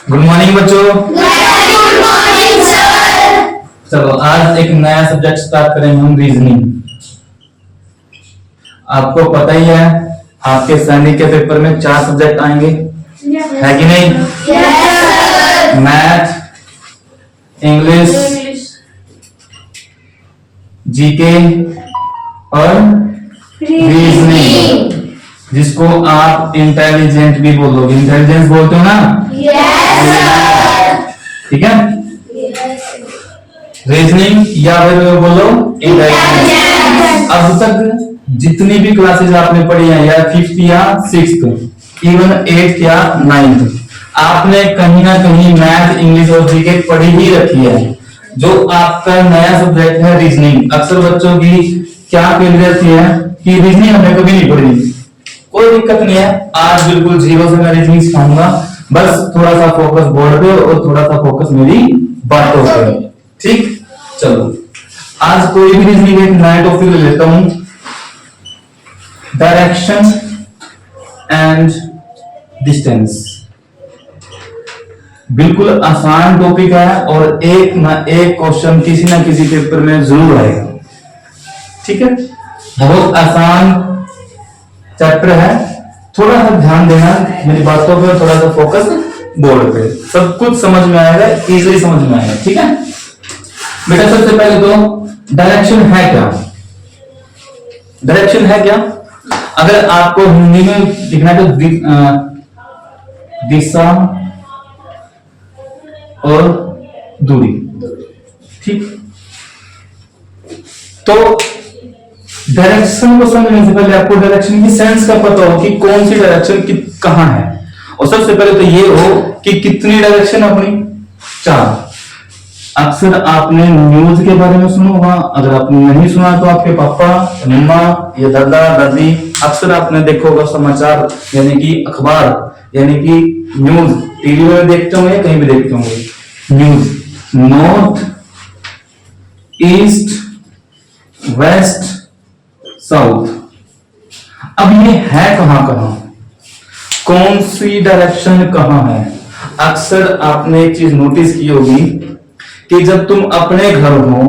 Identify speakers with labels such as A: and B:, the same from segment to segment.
A: Good morning बच्चों।
B: Good morning sir.
A: चलो आज एक नया सब्जेक्ट स्टार्ट करेंगे हम, रीजनिंग। आपको पता ही है आपके सैनिक के पेपर में 4 सब्जेक्ट आएंगे, है कि नहीं? मैथ, इंग्लिश, जीके और रीजनिंग, जिसको आप इंटेलिजेंट भी बोलोगे। इंटेलिजेंस बोलते हो ना? ठीक है। रीजनिंग या फिर बोलो इंटेलिजेंस। अब तक जितनी भी क्लासेस आपने पढ़ी हैं, या 5th या 6th, इवन 8th या 9th, आपने कहीं ना कहीं मैथ, इंग्लिश और जीके पढ़ी ही रखी है। जो आपका नया सब्जेक्ट है रीजनिंग, अक्सर बच्चों की क्या फील रहती है कि रीजनिंग हमने कभी नहीं पढ़ी। कोई दिक्कत नहीं है, आज बिल्कुल जीरो से मैं रीजनिंग सिखाऊंगा। बस थोड़ा सा फोकस बोर्ड पे और थोड़ा सा फोकस मेरी बातों पे। ठीक, चलो आज कोई भी रीजनिंग एक नया टॉपिक ले लेता हूं, डायरेक्शन एंड डिस्टेंस। बिल्कुल आसान टॉपिक है और एक ना एक क्वेश्चन किसी ना किसी पेपर में जरूर आएगा। ठीक है, बहुत आसान चैप्टर है। थोड़ा सा ध्यान देना मेरी बातों पे, थोड़ा सा फोकस बोर्ड पे, सब कुछ समझ में आएगा, इजीली समझ में आएगा। ठीक है बेटा, सबसे पहले तो डायरेक्शन है क्या? डायरेक्शन है क्या? अगर आपको हिंदी में लिखना है तो दिशा और दूरी। ठीक, तो डायरेक्शन को समझने से पहले आपको डायरेक्शन की सेंस का पता हो कि कौन सी डायरेक्शन कहां है। और सबसे पहले तो ये हो कि कितनी डायरेक्शन अपनी? 4। अक्सर आपने न्यूज के बारे में सुना होगा, अगर आपने नहीं सुना तो आपके पापा, मम्मा या दादा दादी, अक्सर आपने देखा होगा समाचार यानी कि अखबार यानी कि न्यूज टीवी में देखते होंगे, कहीं भी देखते होंगे। News north, east, west, south. अब ये है कहां कहां, कौन सी डायरेक्शन कहां है? अक्सर आपने एक चीज नोटिस की होगी कि जब तुम अपने घर हो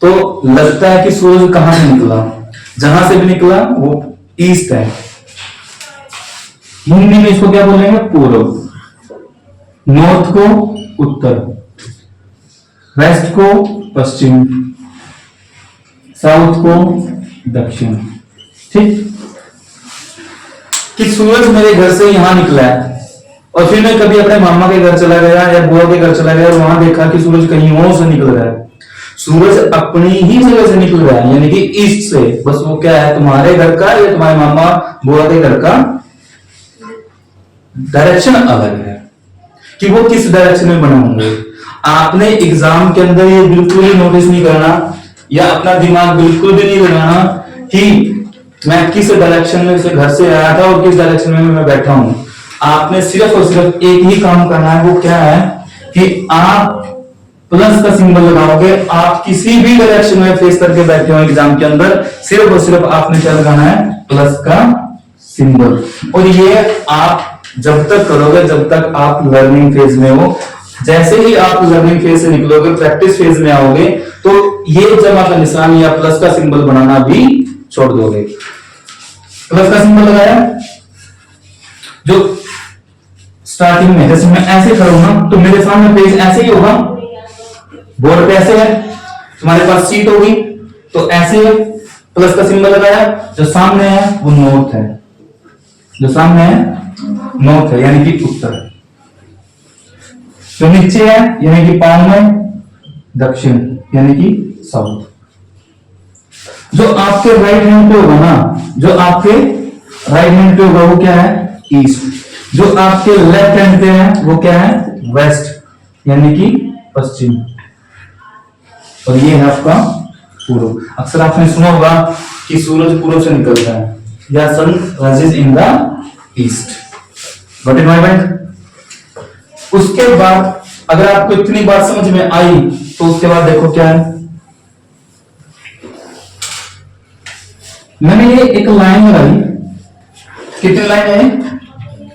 A: तो लगता है कि सूरज कहां से निकला, जहां से भी निकला वो ईस्ट है। हिंदी में इसको क्या बोलेंगे? पूर्व। नॉर्थ को उत्तर, वेस्ट को पश्चिम, साउथ को दक्षिण। ठीक, कि सूरज मेरे घर से यहां निकला है और फिर मैं कभी अपने मामा के घर चला गया या बुआ के घर चला गया और वहां देखा कि सूरज कहीं और से निकल रहा है। सूरज अपनी ही जगह से निकल रहा है यानी कि ईस्ट से। बस वो क्या है, तुम्हारे घर का या तुम्हारे मामा बुआ के घर का डायरेक्शन अलग है कि वो किस डायरेक्शन में बने होंगे। आपने एग्जाम के अंदर ये बिल्कुल ही नोटिस नहीं करना या अपना दिमाग बिल्कुल भी नहीं लगाना कि मैं किस डायरेक्शन में से घर से आया था और किस डायरेक्शन में मैं बैठा हूं। आपने सिर्फ और सिर्फ एक ही काम करना है, वो क्या है कि आप प्लस का सिंबल लगाओगे। आप किसी भी डायरेक्शन में फेस करके बैठे हो एग्जाम के अंदर, सिर्फ और सिर्फ आपने क्या लगाना है? प्लस का सिंबल। और ये आप जब तक करोगे जब तक आप लर्निंग फेज में हो। जैसे ही आप लर्निंग फेज से निकलोगे, प्रैक्टिस फेज में आओगे, तो ये जमा का निशान या प्लस का सिंबल बनाना भी छोड़ दोगे। प्लस का सिंबल लगाया, जो स्टार्टिंग में जैसे मैं ऐसे करूंगा तो मेरे सामने पेज ऐसे ही होगा, बोर्ड पे ऐसे है, तुम्हारे पास सीट होगी तो ऐसे प्लस का सिंबल लगाया। जो सामने है वो नॉर्थ है, जो सामने है नॉर्थ है यानी कि उत्तर। जो नीचे है यानी कि पाँव में दक्षिण यानी कि साउथ। जो आपके राइट हैंड पे होगा ना, जो आपके राइट हैंड पे होगा वो क्या है? ईस्ट। जो आपके लेफ्ट हैंड पे है वो क्या है? वेस्ट यानी कि पश्चिम। और ये है आपका पूर्व। अक्सर आपने सुना होगा कि सूरज पूर्व से निकलता है या sun rises in the east. Got it my point? उसके बाद अगर आपको इतनी बात समझ में आई तो उसके बाद देखो क्या है। मैंने ये एक लाइन लगाई, कितनी लाइन है?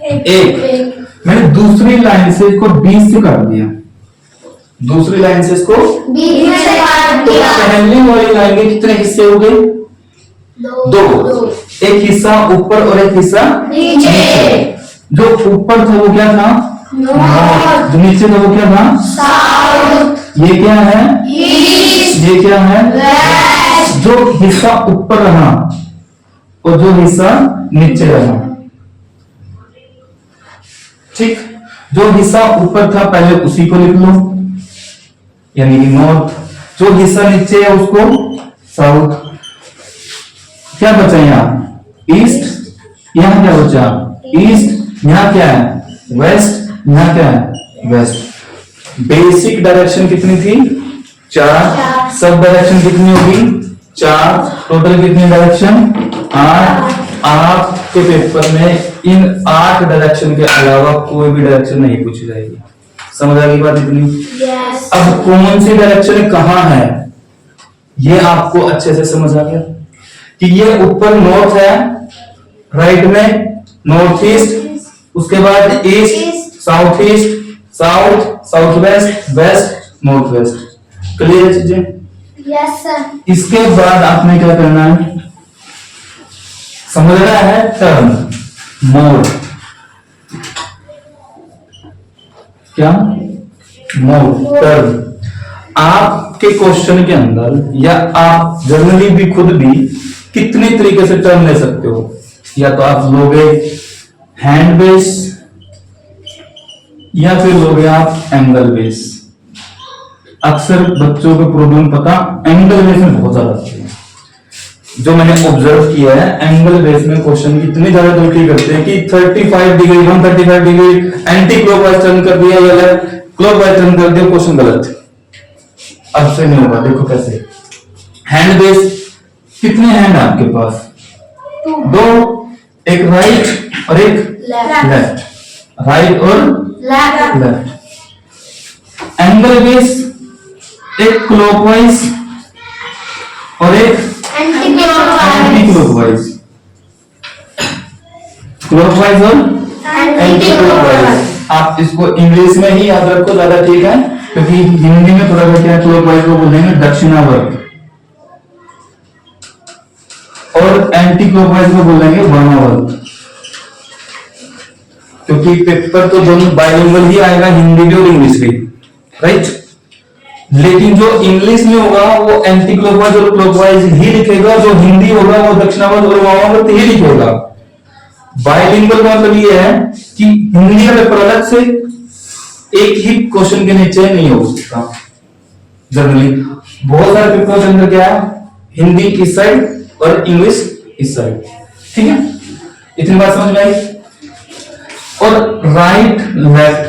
A: एक। मैंने दूसरी लाइन से इसको 20 से काट दिया, दूसरी लाइन से इसको
B: बीच से काट
A: तो
B: दिया।
A: पहली वाली लाइन के कितने हिस्से हो गए? दो। एक हिस्सा ऊपर और एक हिस्सा
B: नीचे।
A: जो ऊपर था वो क्या था?
B: नॉर्थ।
A: जो नीचे था वो क्या था?
B: साउथ।
A: ये क्या है?
B: ईस्ट।
A: ये क्या है?
B: वेस्ट।
A: जो हिस्सा ऊपर रहा और जो हिस्सा नीचे रहा, ठीक। जो हिस्सा ऊपर था पहले उसी को लिख लो, यानी कि नॉर्थ। जो हिस्सा नीचे है उसको साउथ। क्या बचा यहाँ? ईस्ट। यहाँ क्या बचा? ईस्ट। यहाँ क्या है? वेस्ट। यहाँ क्या है? वेस्ट। बेसिक डायरेक्शन कितनी थी? 4। सब डायरेक्शन कितनी होगी? 4। टोटल कितनी डायरेक्शन? 8। आपके पेपर में इन 8 डायरेक्शन के अलावा कोई भी डायरेक्शन नहीं पूछी जाएगी। समझ आ गई बात इतनी?
B: यस।
A: अब कौन सी डायरेक्शन कहां है ये आपको अच्छे से समझ आ गया कि ये ऊपर नॉर्थ है, राइट में नॉर्थ ईस्ट, उसके बाद east, south east, south, south west, west, north west. Clear है चीजें?
B: Yes sir.
A: इसके बाद आपने क्या करना है? समझना है टर्न, मोड। क्या? मोड, टर्न। आपके क्वेश्चन के अंदर या आप जनरली भी खुद भी कितने तरीके से टर्न ले सकते हो? या तो आप लोगे हैंड बेस या फिर लोगे आप एंगल बेस। अक्सर बच्चों को प्रॉब्लम पता एंगल बेस में बहुत ज्यादा आती है। जो मैंने ऑब्जर्व किया है एंगल बेस में क्वेश्चन इतनी ज्यादा गलती करते हैं कि 35 degree 135 degree anti clockwise turn कर दिया या क्लॉकवाइज टर्न कर दिया, क्वेश्चन गलत। अब से नहीं होगा। देखो कैसे हैंड बेस, कितने हैंड है आपके पास? 2, एक राइट और एक लेफ्ट, राइट और लेफ्ट। एंगल बेस एक क्लॉकवाइज और एक
B: एंटी
A: एंटी क्लॉकवाइज, क्लॉकवाइज और एंटी क्लॉकवाइज। आप इसको इंग्लिश में ही याद रखो, ज्यादा ठीक है, क्योंकि हिंदी में थोड़ा क्या क्लॉकवाइज को बोलेंगे दक्षिणावर्त और एंटी क्लॉकवाइज को बोलेंगे वामावर्त। क्योंकि पेपर तो दोनों बाइलिंगुअल ही आएगा, हिंदी भी और इंग्लिश भी, राइट। लेकिन जो इंग्लिश में होगा वो एंटी क्लॉकवाइज और क्लॉकवाइज ही लिखेगा, जो हिंदी होगा वो दक्षिणावर्त और वामावर्त ही लिखेगा। बाइलिंगुअल का मतलब ये है कि हिंदी का पेपर अलग से एक ही क्वेश्चन के नीचे नहीं हो सकता। जनरली बहुत सारे पेपर के अंदर क्या है, हिंदी इस साइड और इंग्लिश इस साइड, ठीक है। इतनी बात समझ में आई? और राइट लेफ्ट,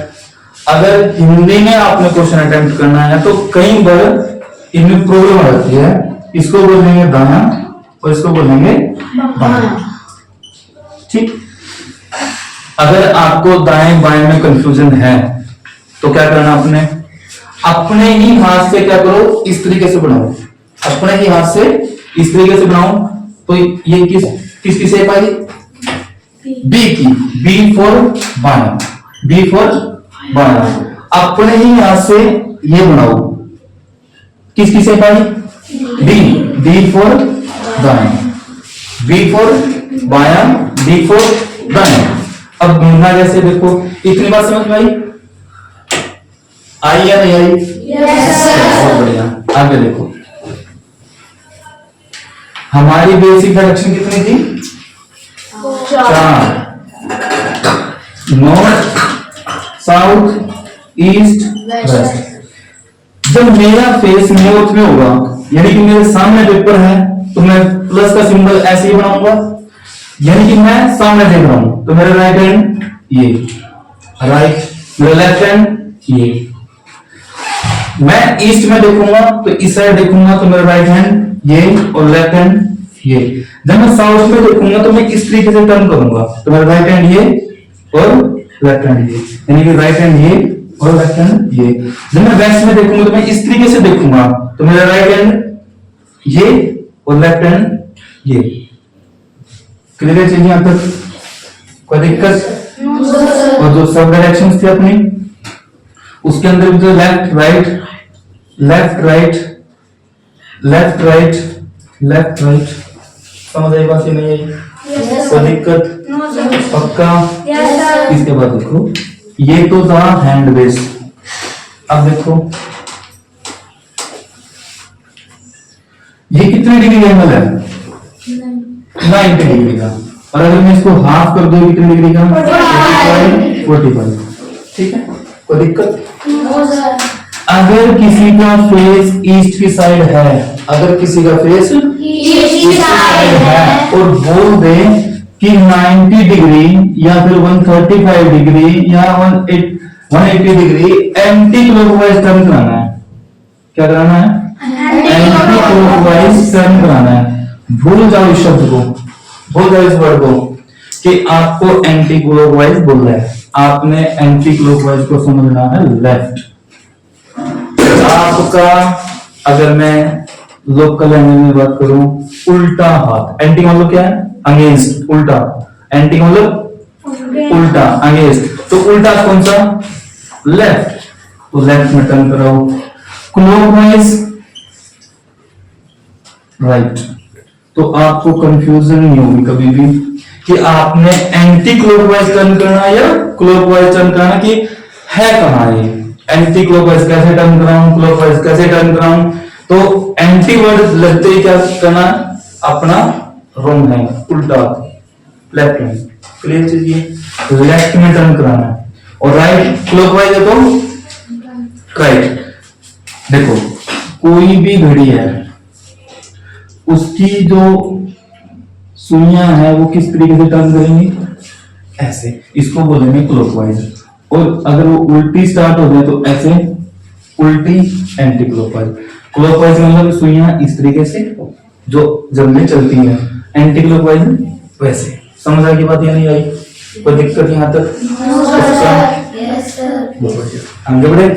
A: अगर हिंदी में आपने क्वेश्चन अटेम्प्ट करना है तो कई बार इनमें प्रॉब्लम आ जाती है। इसको बोलेंगे दायां और इसको बोलेंगे बायां, ठीक। अगर आपको दाएं बाएं में कंफ्यूजन है तो क्या करना आपने? अपने ही हाथ से क्या करो, इस तरीके से बनाओ, अपने ही हाथ से इस तरीके से बनाओ। तो ये किसकी शेप आई? बी की, बी फॉर बायां, बी फॉर बायां। अपने ही हाथ से ये बनाओ, किसकी shape I? D, D for दायां, बी फॉर बायां, डी फॉर दायां। अब ढूंढना जैसे देखो, इतनी बात समझ में आई या नहीं आई?
B: Yes sir.
A: बहुत बढ़िया। आगे देखो, हमारी बेसिक डायरेक्शन कितनी थी? 4। North, south, east, west. जब मेरा फेस नॉर्थ में होगा, यानी कि मेरे सामने पेपर है, तो मैं प्लस का सिंबल ऐसे ही बनाऊंगा, यानी कि मैं सामने देख रहा हूं। तो मेरा राइट हैंड ये, राइट, मेरा लेफ्ट हैंड ये। मैं ईस्ट में देखूंगा तो इस साइड देखूंगा, तो मेरा राइट हैंड ये और लेफ्ट हैंड ये। जब मैं साउथ में देखूंगा तो मैं इस तरीके से टर्न करूंगा, तो मेरा राइट हैंड ये और लेफ्ट हैंड ये, यानी कि राइट हैंड ये और लेफ्ट हैंड ये। जब मैं वेस्ट में देखूंगा तो मैं इस तरीके से देखूंगा, तो मेरा राइट हैंड ये और लेफ्ट हैंड ये। क्लियर है? यहां तक कोई दिक्कत? और जो सब डायरेक्शंस थे अपनी उसके अंदर भी जो left right left right left right left right समझ आई बात? नहीं आई? कोई दिक्कत? पक्का? इसके बाद देखो ये तो था हैंड बेस। अब देखो ये कितने डिग्री एंगल है? 90 डिग्री का। और अगर मैं इसको हाफ कर दूं कितने डिग्री का? 45। ठीक है, कोई दिक्कत? अगर किसी का फेस ईस्ट की साइड है, अगर किसी का फेस ईस्ट की साइड है और बोल दे कि 90 डिग्री या फिर 135 डिग्री या 180 डिग्री एंटी क्लॉकवाइज टर्न कराना है। क्या कराना है? एंटी क्लॉकवाइज टर्न कराना है। भूल जाओ इस शब्द को, भूल जाओ इस वर्ड को कि आपको एंटी क्लॉकवाइज बोल रहा है। आपने एंटी क्लॉकवाइज को समझना है लेफ्ट। आपका अगर मैं लोकल लैंग्वेज में बात करूं, उल्टा हाथ। एंटी मतलब क्या है? अगेंस्ट, उल्टा। एंटी मतलब उल्टा, अगेंस्ट। तो उल्टा कौन सा? लेफ्ट। तो लेफ्ट में टर्न कराओ। Clockwise right. तो आपको कंफ्यूजन नहीं होगी कभी भी कि आपने एंटी क्लॉकवाइज टर्न करना या क्लॉकवाइज टर्न करना, कि है कहां ये एंटी क्लॉकवाइज कैसे टर्न कराऊं, क्लॉकवाइज कैसे टर्न कराऊं। तो एंटी वर्ड लगते ही क्या करना? अपना रोंग है, उल्टा, लेफ्ट हैंड। क्लियर चीज ये लेफ्ट में टर्न कराना है। और राइट क्लॉकवाइज है तो राइट। देखो कोई भी घड़ी है उसकी जो सुइयां है वो किस तरीके से टर्न करेंगे? ऐसे, इसको बोलेंगे क्लॉकवाइज। और अगर वो उल्टी स्टार्ट हो जाए तो ऐसे, उल्टी एंटी क्लॉकवाइज। क्लॉकवाइज मतलब सुइयां इस तरीके से जो जमने चलती है, एंटी क्लॉकवाइज वैसे। समझ आ गई बात या नहीं आई? कोई दिक्कत यहाँ तक?
B: Yes, sir.
A: आगे बढ़े।